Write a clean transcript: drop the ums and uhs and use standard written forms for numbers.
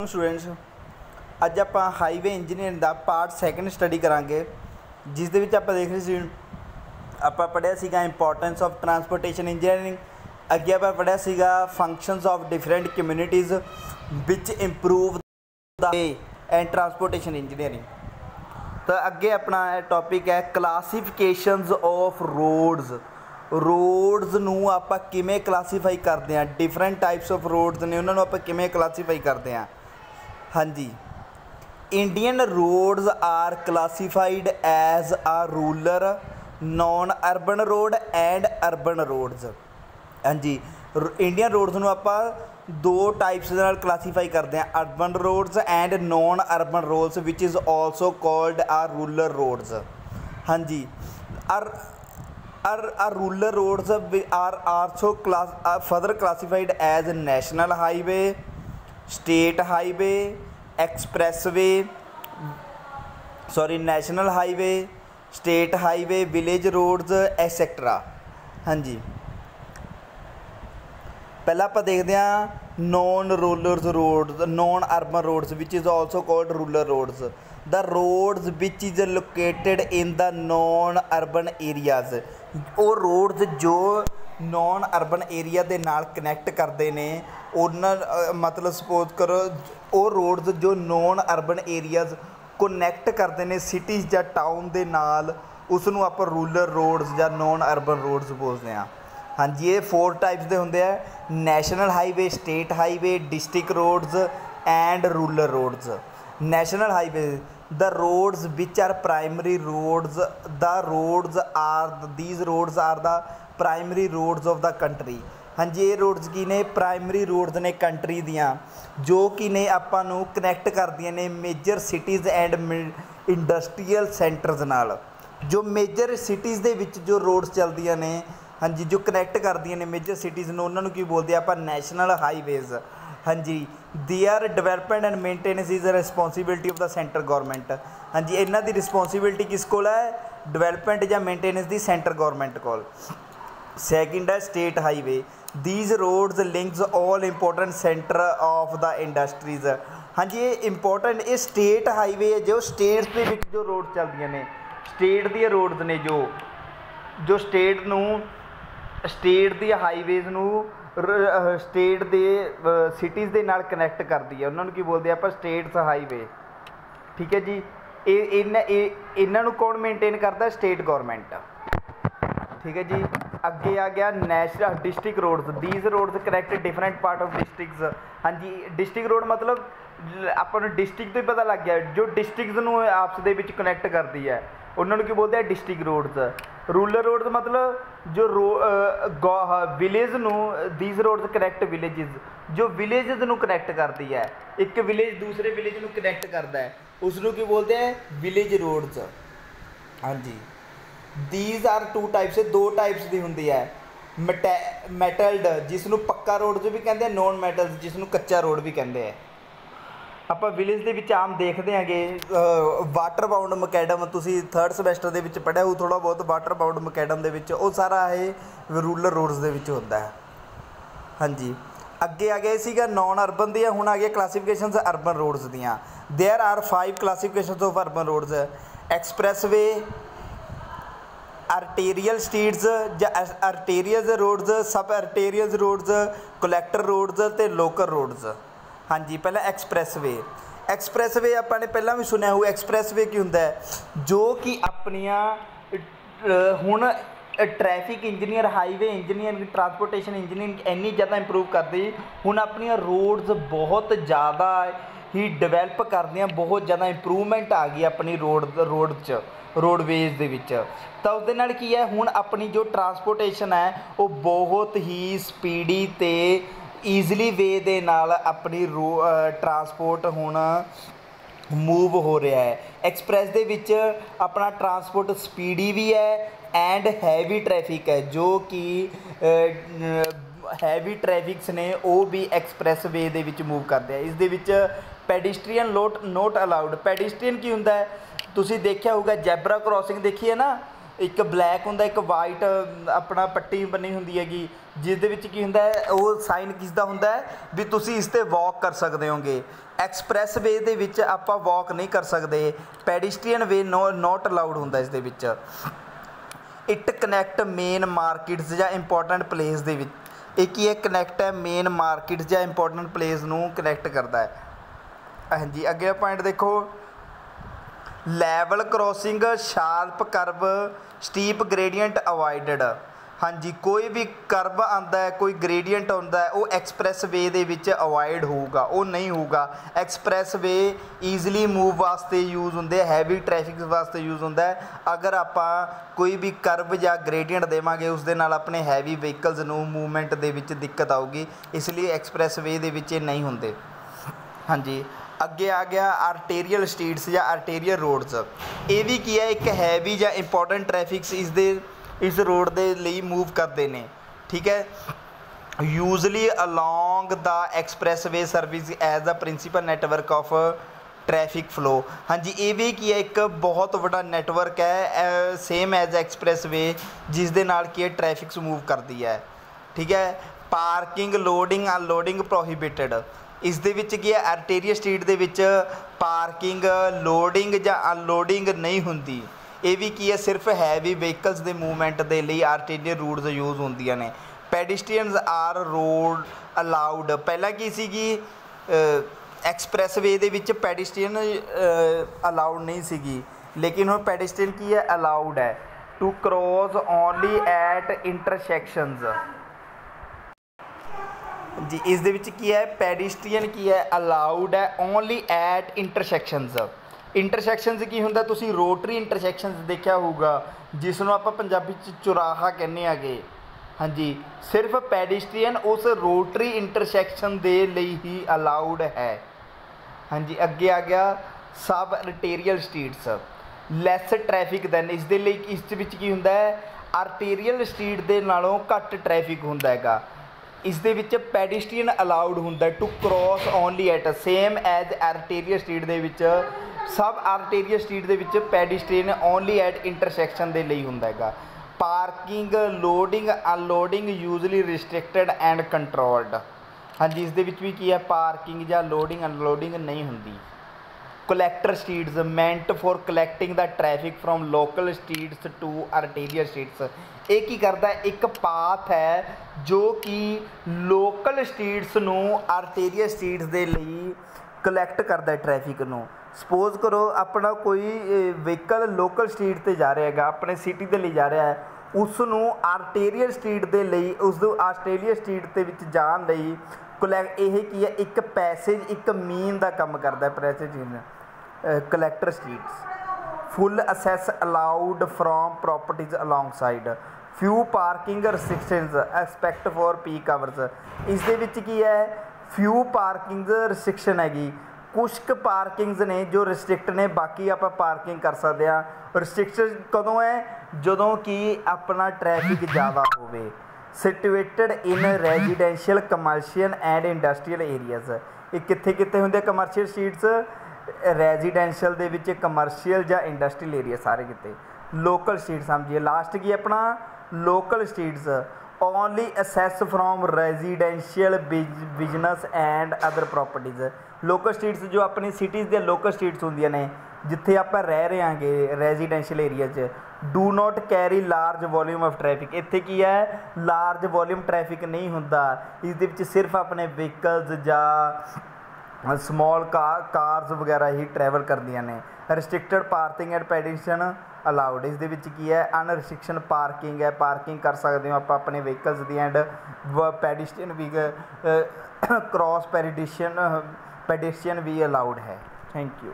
Students अज आप highway engineering का part second study करांगे जिस दे विच आपां देख रहे सी आपां पढ़िया सीगा इंपोर्टेंस ऑफ ट्रांसपोर्टेशन इंजीनियरिंग। अगे आपां पढ़िया सीगा functions of different communities which improve the way and transportation engineering. तो अगे अपना टॉपिक है क्लासीफिकेशनस ऑफ रोड्स। रोड्स नूं आपां किवें क्लासीफाई करते हैं, डिफरेंट टाइप्स ऑफ रोड्स ने उन्होंने आपां किवें क्लासीफाई करते हैं। हाँ जी, Indian roads are classified as uh rural, non urban road and urban roads. हाँ जी, इंडियन रोड्स नूं आपां दो टाइप्स दे नाल क्लासीफाई करते हैं, urban roads and non urban roads which is also called uh rural roads. हाँ जी, rural roads are also further classified as national highway, state highway, expressway, national highway, state highway, village roads etcetera. हाँ जी, पहला आप देखते हैं non rural roads, non urban roads which is also called rural roads. The roads which is located in the non urban areas. वो रोड्स जो non urban area के नाल कनैक्ट करते हैं उन्होंने मतलब सपोज करो वो रोड्स जो नॉन अर्बन एरियाज कनैक्ट करते हैं सिटीज़ या टाउन के नाल, उसनों आप रूरल रोड्स या नॉन अर्बन रोड्स बोलते हैं। हाँ जी, ये 4 टाइप्स के होंगे हैं, national highway, state highway, district roads and rural roads. National highway the roads which are primary roads, these roads are the primary roads of the country. हाँ जी, ये रोड्स की ने प्राइमरी रोड्स ने कंट्री दियाँ जो कि ने आपां नूं कनैक्ट करदियां ने major cities and industrial centres नाल। जो मेजर सिटीज़ दे विच जो रोड्स चलदियां ने, हाँ जी, जो कनैक्ट करदियां ने मेजर सिटीज़ नूं, उन्हां नूं की बोलदे आपां नेशनल हाईवेज़। हाँ जी, their development and maintenance is a responsibility of the centre government. हाँ जी, इन्हां दी रिस्पोंसिबिलिटी किस कोल है, डिवेलपमेंट या मेनटेनेंस दी सेंटर गौरमेंट कोल। सैकेंड है state highway, these roads links all important centre of the industries. हाँ जी, ये इंपोर्टेंट ये स्टेट हाईवे है जो स्टेट्स के विच जो रोड चलदियां ने, स्टेट दी रोड्स ने जो स्टेट नूं, स्टेट दी हाईवेज़ नूं स्टेट दे सिटीज़ दे नाल कनैक्ट करदी है, उन्होंने की बोलते हैं आप स्टेट्स हाईवे। ठीक है जी, इन्हां नूं कौन मेनटेन करता है, स्टेट गौरमेंट। ठीक है जी, अगे आ गया national district roads, these roads connect different part of districts. हाँ जी, डिस्ट्रिक्ट रोड मतलब अपन डिस्ट्रिक्ट तो ही पता लग गया, जो डिस्ट्रिक्ट्स नूं आपस दे विच कनैक्ट करती है उन्होंने की बोलते हैं डिस्ट्रिक्ट रोड्स। रूरल रोड्स मतलब जो विलेज नूं, दीज रोड्स कनैक्ट विलेजिज, जो विलेजिज नूं कनैक्ट करती है, एक विलेज दूसरे विलेज नूं कनैक्ट करता है, उसनूं की बोलते हैं विलेज रोड्स। हाँ जी, दीज आर 2 टाइप्स, 2 टाइप्स की होंगी है, मैटल्ड जिसनों पक्का रोड भी कहते हैं, नॉन मैटल्स जिसनों कच्चा रोड भी कहते हैं। आप विलेज के विच आम देखते हैं कि वाटर बाउंड मैकेडम, तुसी 3rd समैसटर दे विच पढ़िया हो थोड़ा बहुत, वाटर बाउंड मैकेडम दे विच वो सारा ये रूरल रोड्स दे विच होंदा है। हाँ जी, अगे आ गया सीगा नॉन अर्बन दियाँ, हुण आ गया क्लासीफिकेशनस अर्बन रोड्स दियाँ। There are 5 classifications of urban roads, expressway, arterial streets या arterial roads, sub arterial roads, collector roads ते लोकल रोड्स। हाँ जी, पहला एक्सप्रैसवे आपने पहला भी सुनिया हो, एक्सप्रैसवे की होंदा है जो कि अपनियां हुण traffic engineer, highway engineer, transportation engineering इन्नी ज़्यादा इंप्रूव करती, हुण अपनियां रोड्स बहुत ज़्यादा ही डिवेलप करदियां, बहुत ज़्यादा इंप्रूवमेंट आ गई अपनी रोडवेज़ दे विच। तो उसदे नाल की है, हुण अपनी जो ट्रांसपोर्टेशन है वो बहुत ही स्पीडी ते ईजली वे दे नाल अपनी ट्रांसपोर्ट हुण मूव हो रहा है। एक्सप्रैस दे विच अपना ट्रांसपोर्ट स्पीडी भी है एंड हैवी ट्रैफिक है, जो कि हैवी ट्रैफिक्स ने वो भी express way they which move करते हैं। इस दे विच पैडिस्ट्रीयन नोट अलाउड। पैडिस्ट्रीयन की होंदा है, तुसी देखिया होगा जैबरा क्रॉसिंग देखी है ना, एक ब्लैक होंदा, एक वाइट अपना पट्टी बनी होंदी हैगी, ਜਿਸ ਦੇ ਵਿੱਚ ਕੀ ਹੁੰਦਾ ਹੈ, ਉਹ ਸਾਈਨ ਕਿਸ ਦਾ ਹੁੰਦਾ ਹੈ ਵੀ ਤੁਸੀਂ ਇਸ 'ਤੇ ਵਾਕ ਕਰ ਸਕਦੇ ਹੋਗੇ। ਐਕਸਪ੍ਰੈਸ ਵੇ ਦੇ ਵਿੱਚ ਆਪਾਂ ਵਾਕ ਨਹੀਂ ਕਰ ਸਕਦੇ, ਪੈਡਿਸਟਰੀਅਨ ਵੇ ਨੋਟ ਅਲਾਊਡ ਹੁੰਦਾ ਇਸ ਦੇ ਵਿੱਚ। ਇਟ ਕਨੈਕਟ ਮੇਨ ਮਾਰਕੀਟਸ ਜਾਂ ਇੰਪੋਰਟੈਂਟ ਪਲੇਸ ਦੇ ਵਿੱਚ, ਇਹ ਕੀ ਹੈ, ਕਨੈਕਟ ਹੈ ਮੇਨ ਮਾਰਕੀਟਸ ਜਾਂ ਇੰਪੋਰਟੈਂਟ ਪਲੇਸ ਨੂੰ ਕਨੈਕਟ ਕਰਦਾ ਹੈ। ਹਾਂਜੀ, ਅੱਗੇ ਪੁਆਇੰਟ ਦੇਖੋ, level crossing, sharp curve, steep gradient avoided. ਹਾਂਜੀ, ਕੋਈ ਵੀ ਕਰਵ ਆਉਂਦਾ ਹੈ, ਕੋਈ ਗ੍ਰੇਡੀਅੰਟ ਆਉਂਦਾ ਹੈ, ਉਹ ਐਕਸਪ੍ਰੈਸ ਵੇ ਦੇ ਵਿੱਚ ਅਵੋਇਡ ਹੋਊਗਾ, ਉਹ ਨਹੀਂ ਹੋਊਗਾ। ਐਕਸਪ੍ਰੈਸ ਵੇ ਈਜ਼ਲੀ ਮੂਵ ਵਾਸਤੇ ਯੂਜ਼ ਹੁੰਦੇ, ਹੈਵੀ ਟ੍ਰੈਫਿਕ ਵਾਸਤੇ ਯੂਜ਼ ਹੁੰਦਾ ਹੈ। ਅਗਰ ਆਪਾਂ ਕੋਈ ਵੀ ਕਰਵ ਜਾਂ ਗ੍ਰੇਡੀਅੰਟ ਦੇਵਾਂਗੇ ਉਸ ਦੇ ਨਾਲ ਆਪਣੇ ਹੈਵੀ ਵਹੀਕਲਸ ਨੂੰ ਮੂਵਮੈਂਟ ਦੇ ਵਿੱਚ ਦਿੱਕਤ ਆਊਗੀ, ਇਸ ਲਈ ਐਕਸਪ੍ਰੈਸ ਵੇ ਦੇ ਵਿੱਚ ਇਹ ਨਹੀਂ ਹੁੰਦੇ। ਹਾਂਜੀ, ਅੱਗੇ ਆ ਗਿਆ ਆਰਟੇਰੀਅਲ ਸਟਰੀਟਸ ਜਾਂ ਆਰਟੇਰੀਅਲ ਰੋਡਸ। ਇਹ ਵੀ ਕੀ ਹੈ, ਇੱਕ ਹੈਵੀ ਜਾਂ ਇੰਪੋਰਟੈਂਟ ਟ੍ਰੈਫਿਕਸ ਇਸ ਰੋਡ ਦੇ ਲਈ ਮੂਵ ਕਰਦੇ ਨੇ। ਠੀਕ ਹੈ, usually along the express way service as the principal network of traffic flow. ਹਾਂਜੀ, ਇਹ ਵੀ ਕੀ ਹੈ, ਇੱਕ ਬਹੁਤ ਵੱਡਾ ਨੈਟਵਰਕ ਹੈ ਸੇਮ ਐਜ਼ ਐਕਸਪ੍ਰੈਸ ਵੇ, ਜਿਸ ਦੇ ਨਾਲ ਕੀ ਹੈ ਟ੍ਰੈਫਿਕਸ ਮੂਵ ਕਰਦੀ ਹੈ। ਠੀਕ ਹੈ, ਪਾਰਕਿੰਗ, ਲੋਡਿੰਗ, ਅਨਲੋਡਿੰਗ ਪ੍ਰੋਹੀਬਿਟਡ। ਇਸ ਦੇ ਵਿੱਚ ਕੀ ਹੈ, ਆਰਟੇਰੀਅਲ ਸਟਰੀਟ ਦੇ ਵਿੱਚ ਪਾਰਕਿੰਗ, ਲੋਡਿੰਗ ਜਾਂ ਅਨਲੋਡਿੰਗ ਨਹੀਂ ਹੁੰਦੀ। ਇਹ ਵੀ ਕੀ ਹੈ, ਸਿਰਫ ਹੈਵੀ ਵਹੀਕਲਸ ਦੇ ਮੂਵਮੈਂਟ ਦੇ ਲਈ ਆਰਟੇਰੀਅਲ ਰੂਟਸ ਯੂਜ਼ ਹੁੰਦੀਆਂ ਨੇ। ਪੈਡਿਸਟਰੀਅਨਸ ਆਰ ਰੋਡ ਅਲਾਊਡ, ਪਹਿਲਾਂ ਕੀ ਸੀਗੀ, ਐਕਸਪ੍ਰੈਸ ਵੇ ਦੇ ਵਿੱਚ ਪੈਡਿਸਟਰੀਅਨ ਅਲਾਊਡ ਨਹੀਂ ਸੀਗੀ, ਲੇਕਿਨ ਹੁਣ ਪੈਡਿਸਟਰੀਅਨ ਕੀ ਹੈ, ਅਲਾਊਡ ਹੈ ਟੂ ਕ੍ਰੋਸ ਓਨਲੀ ਐਟ ਇੰਟਰਸੈਕਸ਼ਨਸ। ਜੀ, ਇਸ ਦੇ ਵਿੱਚ ਕੀ ਹੈ, ਪੈਡਿਸਟਰੀਅਨ ਕੀ ਹੈ, ਅਲਾਊਡ ਹੈ ਓਨਲੀ ਐਟ ਇੰਟਰਸੈਕਸ਼ਨਸ। ਇੰਟਰਸੈਕਸ਼ਨਸ ਕੀ ਹੁੰਦਾ, ਤੁਸੀਂ ਰੋਟਰੀ ਇੰਟਰਸੈਕਸ਼ਨਸ ਦੇਖਿਆ ਹੋਊਗਾ, ਜਿਸ ਨੂੰ ਆਪਾਂ ਪੰਜਾਬੀ 'ਚ ਚੁਰਾਹਾ ਕਹਿੰਦੇ ਹੈਗੇ। ਹਾਂਜੀ, ਸਿਰਫ ਪੈਡਿਸਟਰੀਅਨ ਉਸ ਰੋਟਰੀ ਇੰਟਰਸੈਕਸ਼ਨ ਦੇ ਲਈ ਹੀ ਅਲਾਊਡ ਹੈ। ਹਾਂਜੀ, ਅੱਗੇ ਆ ਗਿਆ ਸਬ ਆਰਟੇਰੀਅਲ ਸਟਰੀਟਸ, ਲੈਸ ਟ੍ਰੈਫਿਕ ਦੈਨ। ਇਸ ਦੇ ਲਈ ਇਸ ਦੇ ਵਿੱਚ ਕੀ ਹੁੰਦਾ ਹੈ, ਆਰਟੇਰੀਅਲ ਸਟਰੀਟ ਦੇ ਨਾਲੋਂ ਘੱਟ ਟ੍ਰੈਫਿਕ ਹੁੰਦਾ ਹੈਗਾ। ਇਸ ਦੇ ਵਿੱਚ ਪੈਡਿਸਟਰੀਅਨ ਅਲਾਊਡ ਹੁੰਦਾ to cross only at, same as arterial street ਦੇ ਵਿੱਚ। ਸਬ ਆਰਟੇਰੀਅਲ ਸਟਰੀਟ ਦੇ ਵਿੱਚ ਪੈਡਿਸਟਰੀਅਨ ਓਨਲੀ ਐਟ ਇੰਟਰਸੈਕਸ਼ਨ ਦੇ ਲਈ ਹੁੰਦਾ ਹੈਗਾ। Parking, loading, unloading usually restricted and controlled. ਹਾਂਜੀ, ਇਸ ਦੇ ਵਿੱਚ ਵੀ ਕੀ ਹੈ, ਪਾਰਕਿੰਗ ਜਾਂ ਲੋਡਿੰਗ ਅਨਲੋਡਿੰਗ ਨਹੀਂ ਹੁੰਦੀ। Collector streets meant for collecting the traffic from local streets to arterial streets. ਇਹ ਕੀ ਕਰਦਾ, ਇੱਕ ਪਾਥ ਹੈ ਜੋ ਕਿ ਲੋਕਲ ਸਟਰੀਟਸ ਨੂੰ ਆਰਟੇਰੀਅਲ ਸਟਰੀਟਸ ਦੇ ਲਈ ਕਲੈਕਟ ਕਰਦਾ ਟ੍ਰੈਫਿਕ ਨੂੰ। ਸਪੋਜ਼ ਕਰੋ ਆਪਣਾ ਕੋਈ ਵਹੀਕਲ ਲੋਕਲ ਸਟਰੀਟ 'ਤੇ ਜਾ ਰਿਹਾ ਹੈਗਾ, ਆਪਣੇ ਸਿਟੀ ਦੇ ਲਈ ਜਾ ਰਿਹਾ ਹੈ, ਉਸ ਨੂੰ ਆਰਟੇਰੀਅਲ ਸਟਰੀਟ ਦੇ ਲਈ, ਉਸ ਨੂੰ ਆਸਟ੍ਰੇਲੀਆ ਸਟਰੀਟ ਦੇ ਵਿੱਚ ਜਾਣ ਲਈ ਇਹ ਕੀ ਹੈ, ਇੱਕ ਪੈਸੇਜ, ਇੱਕ ਮੀਨ ਦਾ ਕੰਮ ਕਰਦਾ passage collector streets. Full access allowed from properties alongside, few parking restrictions expect for peak hours. ਇਸ ਦੇ ਵਿੱਚ ਕੀ ਹੈ, ਫਿਊ ਪਾਰਕਿੰਗ ਰਿਸਟ੍ਰਿਕਸ਼ਨ ਹੈਗੀ, ਕੁਛ ਕੁ ਪਾਰਕਿੰਗਸ ਨੇ ਜੋ ਰਿਸਟ੍ਰਿਕਟ ਨੇ, ਬਾਕੀ ਆਪਾਂ ਪਾਰਕਿੰਗ ਕਰ ਸਕਦੇ ਹਾਂ। ਰਿਸਟ੍ਰਿਕਸ਼ਨ ਕਦੋਂ ਹੈ, ਜਦੋਂ ਕਿ ਆਪਣਾ ਟ੍ਰੈਫਿਕ ਜ਼ਿਆਦਾ ਹੋਵੇ। Situated in residential, commercial and industrial areas. ਇਹ ਕਿੱਥੇ ਕਿੱਥੇ ਹੁੰਦੇ ਕਮਰਸ਼ੀਅਲ ਸਟਰੀਟਸ, ਰੈਜ਼ੀਡੈਂਸ਼ੀਅਲ ਦੇ ਵਿੱਚ, ਕਮਰਸ਼ੀਅਲ ਜਾਂ ਇੰਡਸਟਰੀਅਲ ਏਰੀਆ ਸਾਰੇ ਕਿਤੇ। ਲੋਕਲ ਸਟਰੀਟ ਸਮਝੀਏ, ਲਾਸਟ ਕੀ ਆਪਣਾ local streets only access from residential, business and other properties. Local streets ਜੋ ਆਪਣੀ ਸਿਟੀਜ਼ ਦੀਆਂ ਲੋਕਲ ਸਟਰੀਟਸ ਹੁੰਦੀਆਂ ਨੇ, ਜਿੱਥੇ ਆਪਾਂ ਰਹਿ ਰਹੇ ਹਾਂਗੇ ਰੈਜ਼ੀਡੈਂਸ਼ੀਅਲ ਏਰੀਆ 'ਚ, do not carry large volume of traffic. ਇੱਥੇ ਕੀ ਹੈ, ਲਾਰਜ ਵੋਲੀਊਮ ਟ੍ਰੈਫਿਕ ਨਹੀਂ ਹੁੰਦਾ, ਇਸ ਦੇ ਵਿੱਚ ਸਿਰਫ ਆਪਣੇ ਵਹੀਕਲਸ ਜਾਂ ਸਮੋਲ ਕਾਰਸ ਵਗੈਰਾ ਹੀ ਟਰੈਵਲ ਕਰਦੀਆਂ ਨੇ। Restricted parking and pedestrian allowed. ਇਸ ਦੇ ਵਿੱਚ ਕੀ ਹੈ, ਅਨਰਿਸਟ੍ਰਿਕਸ਼ਨ ਪਾਰਕਿੰਗ ਹੈ, ਪਾਰਕਿੰਗ ਕਰ ਸਕਦੇ ਹੋ ਆਪਾਂ ਆਪਣੇ ਵਹੀਕਲਸ ਦੀ। ਐਂਡ ਪੈਡਿਸਟਰੀਅਨ ਵੀ ਕ੍ਰੋਸ ਪੈਡਿਸਟਰੀਅਨ ਵੀ ਅਲਾਊਡ ਹੈ। Thank you.